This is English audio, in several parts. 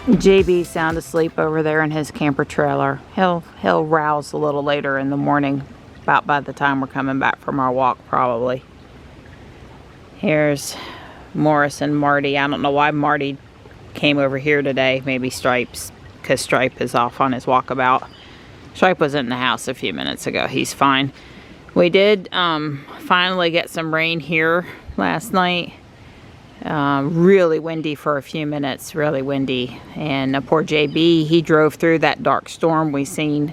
JB's sound asleep over there in his camper trailer. He'll rouse a little later in the morning, about by the time we're coming back from our walk probably. Here's Morris and Marty. I don't know why Marty came over here today. Maybe Stripes, because Stripe is off on his walkabout. Stripe was in the house a few minutes ago. He's fine. We did finally get some rain here last night. Really windy for a few minutes, really windy. And poor JB, he drove through that dark storm we seen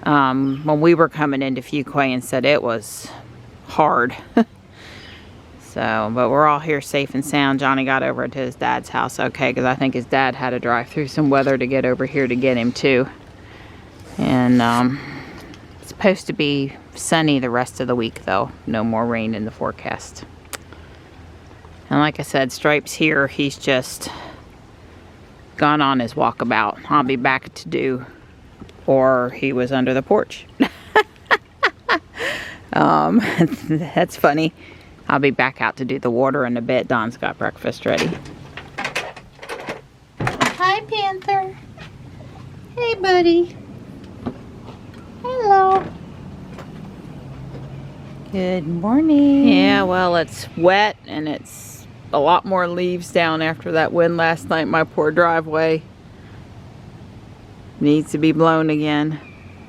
when we were coming into Fuquay and said it was hard. So, but we're all here safe and sound. Johnny got over to his dad's house okay, because I think his dad had to drive through some weather to get over here to get him too. And it's supposed to be sunny the rest of the week though. No more rain in the forecast. And like I said, Stripes here, he's just gone on his walkabout. I'll be back to do, or he was under the porch. That's funny. I'll be back out to do the water in a bit. Don's got breakfast ready. Hi, Panther. Hey, buddy. Hello. Good morning. Yeah, well, it's wet and it's a lot more leaves down after that wind last night. My poor driveway needs to be blown again.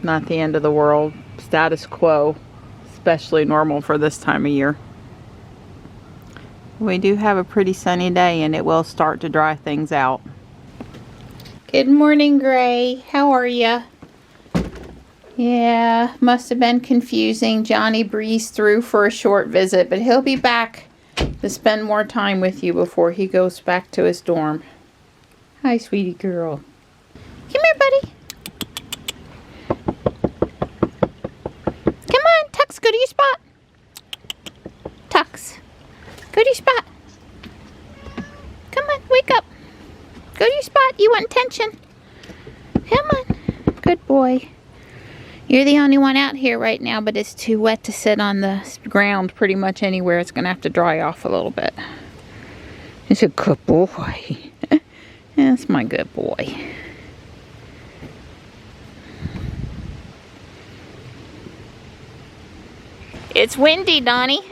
Not the end of the world. Status quo, especially normal for this time of year. We do have a pretty sunny day and it will start to dry things out. Good morning, Gray. How are ya? Yeah, must have been confusing. Johnny breezed through for a short visit, but he'll be back to spend more time with you before he goes back to his dorm. Hi, sweetie girl. Come here, buddy. Come on, Tux, go to your spot. Tux. Go to your spot. Come on, wake up. Go to your spot. You want attention. Come on. Good boy. You're the only one out here right now, but it's too wet to sit on the ground pretty much anywhere. It's going to have to dry off a little bit. He's a good boy. That's my good boy. It's windy, Donnie.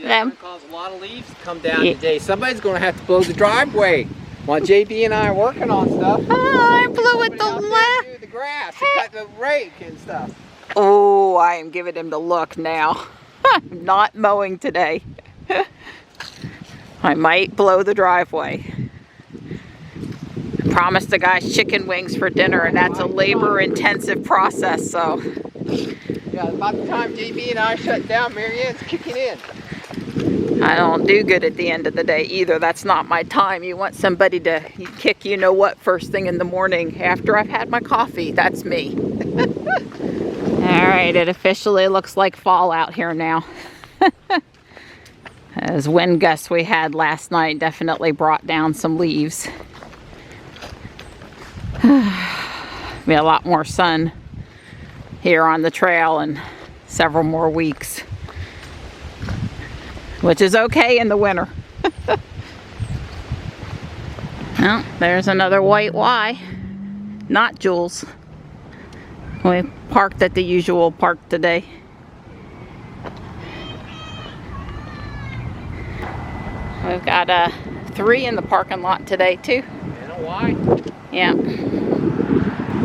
That's going to cause a lot of leaves to come down today. Somebody's going to have to blow the driveway while JB and I are working on stuff. Oh, I blew it the left. The grass and cut the rake and stuff. Oh, I am giving him the look now. I'm not mowing today. I might blow the driveway. I promised the guys chicken wings for dinner, and that's a labor-intensive process, so. Yeah, about the time JB and I shut down, Marianne's kicking in. I don't do good at the end of the day either. That's not my time. You want somebody to kick you know what first thing in the morning after I've had my coffee. That's me. Alright, it officially looks like fall out here now. As wind gusts we had last night definitely brought down some leaves. Be a lot more sun here on the trail in several more weeks. Which is okay in the winter. Well, there's another white Y. Not Jules. We parked at the usual park today. We've got 3 in the parking lot today too. And a Y. Yeah.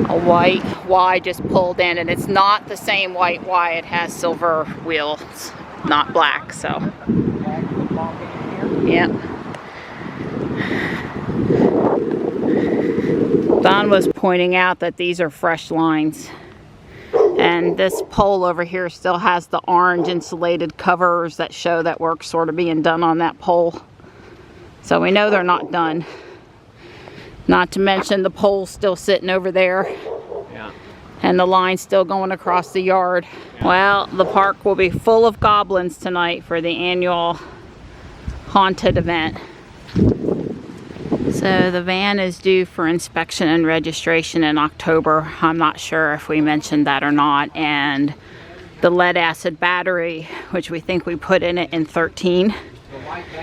A white Y just pulled in, and it's not the same white Y. It has silver wheels, not black, so. Yep. Don was pointing out that these are fresh lines. And this pole over here still has the orange insulated covers that show that work's sort of being done on that pole. So we know they're not done. Not to mention the pole's still sitting over there. Yeah. And the line's still going across the yard. Well, the park will be full of goblins tonight for the annual haunted event. So the van is due for inspection and registration in October. I'm not sure if we mentioned that or not. And the lead acid battery, which we think we put in it in 13,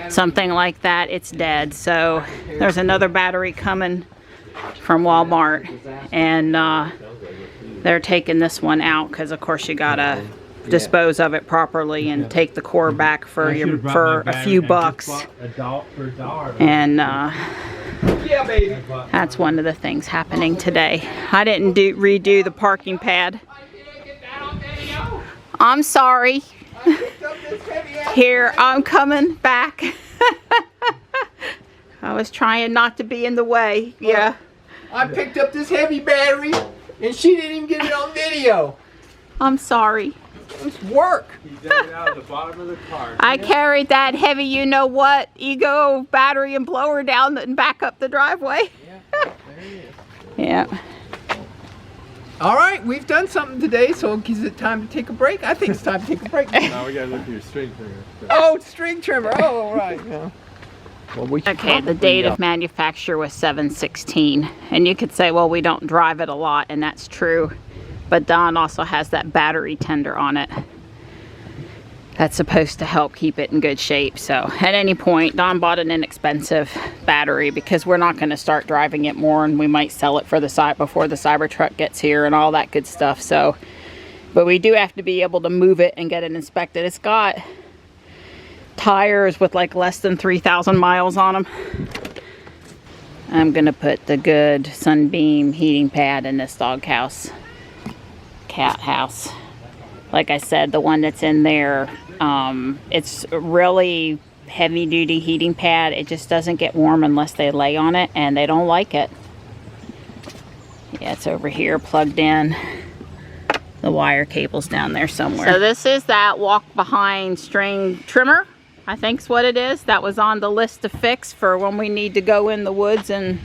something like that, it's dead. So there's another battery coming from Walmart, and they're taking this one out because of course you gotta dispose of it properly and take the core back for a few bucks. And that's one of the things happening today. I didn't redo the parking pad. I'm sorry. Here, I'm coming back. I was trying not to be in the way. Yeah. I picked up this heavy battery and she didn't even get it on video. I'm sorry. It's work. You dug it out of the bottom of the car. I carried that heavy, you know what, ego battery and blower down and back up the driveway. Yeah, there it is. Yeah. All right, we've done something today, so is it time to take a break? I think it's time to take a break. Now we gotta look at your string trimmer. Oh, string trimmer. Oh, right. Yeah. Well, Okay, the date of manufacture was 7/16, and you could say, well, we don't drive it a lot, and that's true. But Don also has that battery tender on it. That's supposed to help keep it in good shape. So at any point, Don bought an inexpensive battery because we're not going to start driving it more, and we might sell it for the site before the Cybertruck gets here and all that good stuff. So, but we do have to be able to move it and get it inspected. It's got tires with like less than 3,000 miles on them. I'm going to put the good Sunbeam heating pad in this doghouse. Cat house. Like I said, the one that's in there, it's a really heavy duty heating pad. It just doesn't get warm unless they lay on it, and they don't like it. Yeah, it's over here plugged in. The wire cable's down there somewhere. So this is that walk behind string trimmer, I think's what it is. That was on the list to fix for when we need to go in the woods and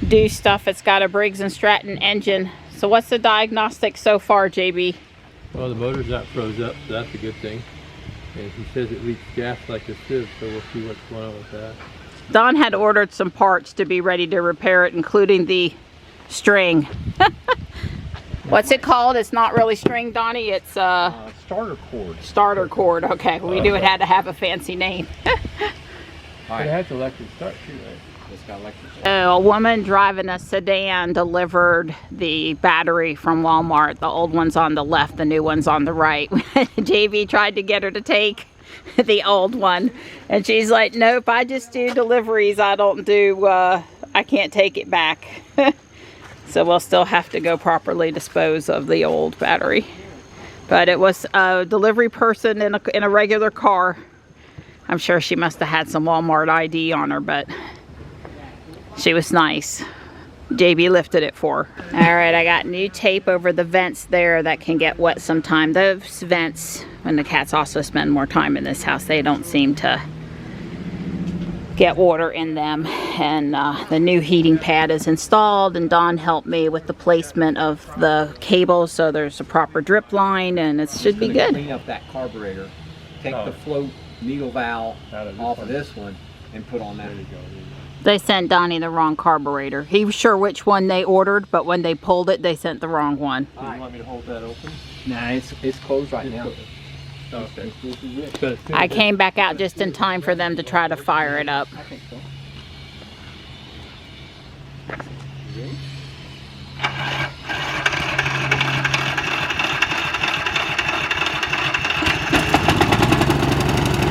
do stuff. It's got a Briggs & Stratton engine. So what's the diagnostic so far, JB? Well, the motor's not froze up, so that's a good thing. And he says it leaks gas like a sieve, so we'll see what's going on with that. Don had ordered some parts to be ready to repair it, including the string. What's it called? It's not really string, Donnie. It's starter cord. Starter cord. Okay, we knew it had to have a fancy name. It has electric start too, right? It's got electric. A woman driving a sedan delivered the battery from Walmart. The old one's on the left, the new one's on the right. JV tried to get her to take the old one, and she's like, nope, I just do deliveries. I don't do, I can't take it back. So we'll still have to go properly dispose of the old battery. But it was a delivery person in a regular car. I'm sure she must have had some Walmart ID on her, but she was nice. JB lifted it for her. All right, I got new tape over the vents there that can get wet sometime. Those vents, when the cats also spend more time in this house, they don't seem to get water in them. And the new heating pad is installed, and Don helped me with the placement of the cables so there's a proper drip line, and it should be good. Clean up that carburetor, take the float needle valve off of this one, and put on that. They sent Donnie the wrong carburetor. He was sure which one they ordered, but when they pulled it, they sent the wrong one. Do you want me to hold that open? Nah, it's closed right now. Okay. I came back out just in time for them to try to fire it up. I think so.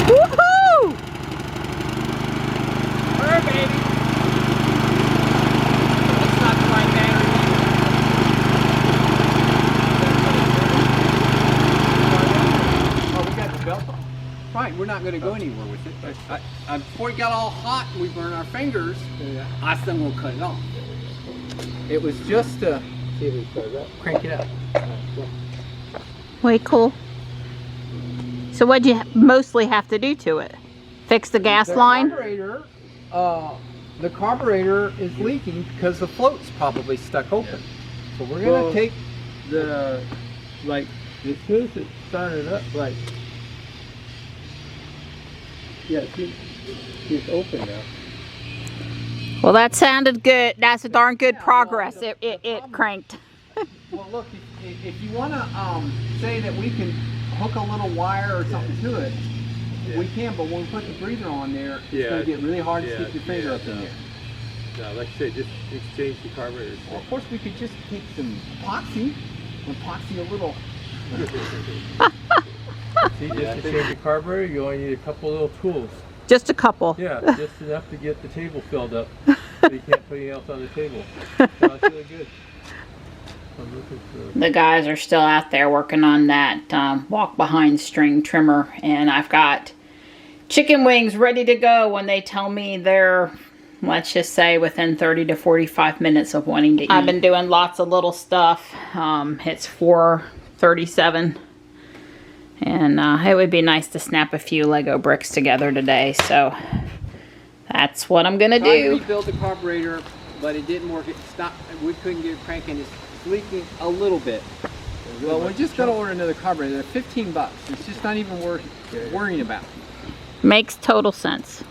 Woohoo! Her baby. It's not the right battery. Oh, we got the belt on. Right, we're not going to go anywhere with it. Before it got all hot and we burned our fingers, I said we'll cut it off. It was just to see if it started up. Crank it up. Way cool. So what'd you mostly have to do to it? Fix the gas line? The carburetor is leaking because the float's probably stuck open. So we're going to take the, like, as soon as it started up, like, yeah, it's open now. Well, that sounded good. That's a darn good progress. It cranked. Well, look, if you want to say that we can hook a little wire or something to it, we can, but when we put the breather on there, it's going to get really hard to stick your finger up in there. No, like I say, just exchange the carburetors. Well, of course, we could just take some epoxy a little. See, just to change the carburetor, you only need a couple little tools. Just a couple. Yeah, just enough to get the table filled up, so you can't put anything else on the table. So it's really good. I'm looking for... The guys are still out there working on that walk behind string trimmer, and I've got chicken wings ready to go when they tell me they're, let's just say, within 30 to 45 minutes of wanting to eat. I've been doing lots of little stuff. It's 4:37. And it would be nice to snap a few Lego bricks together today, so that's what I'm gonna do. I rebuilt the carburetor, but it didn't work. It stopped. We couldn't get it cranking. It's leaking a little bit. Well, we're just gonna order another carburetor. They're 15 bucks. It's just not even worth worrying about. Makes total sense.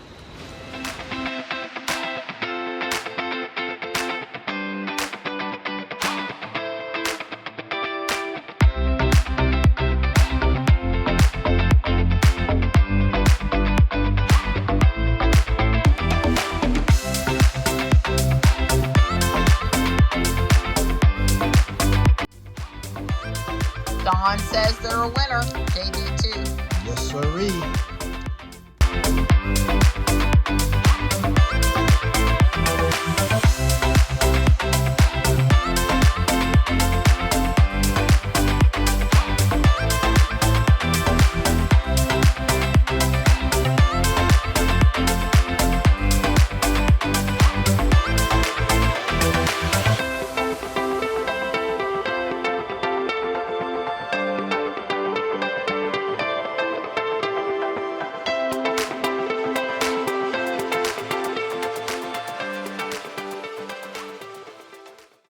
Don says they're a winner. They do too. Yes, sirree.